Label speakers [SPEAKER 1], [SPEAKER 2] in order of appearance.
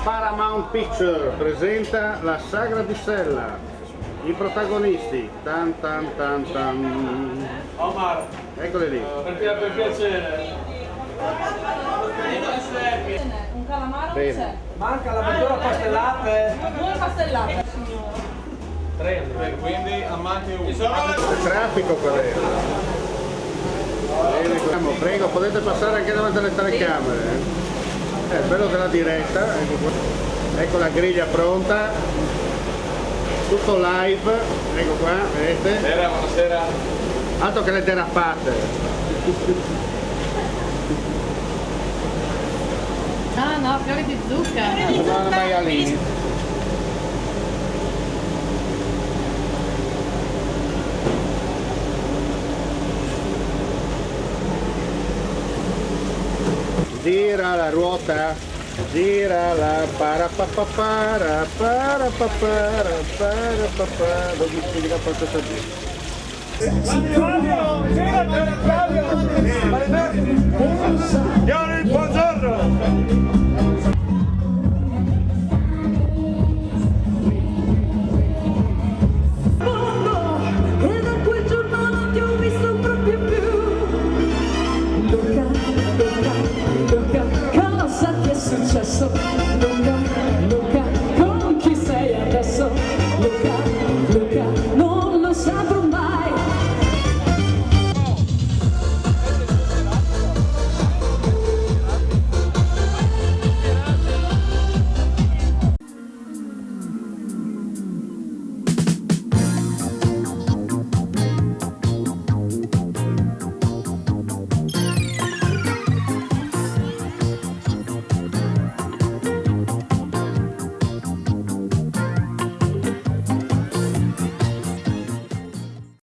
[SPEAKER 1] Paramount Picture presenta La Sagra di Sella. I protagonisti, tan tan tan tan.
[SPEAKER 2] Omar,
[SPEAKER 1] Eccoli lì.
[SPEAKER 2] per piacere.
[SPEAKER 3] Un calamaro
[SPEAKER 1] Bene.
[SPEAKER 3] c'è.
[SPEAKER 2] Manca la verdura pastellate.
[SPEAKER 3] 2 pastellate.
[SPEAKER 2] 3, quindi amanti uno.
[SPEAKER 1] Il traffico qual è? Bene, prego, potete passare anche davanti alle telecamere. Il bello della diretta, ecco qua. Ecco la griglia pronta, tutto live, ecco qua, vedete?
[SPEAKER 2] Buonasera.
[SPEAKER 1] Altro che le derapate.
[SPEAKER 3] Ah no, fiori di zucca.
[SPEAKER 1] Sono maialini. Gira la ruota, girala, para papà para papà, non mi spiega quanto sta
[SPEAKER 4] Flavio,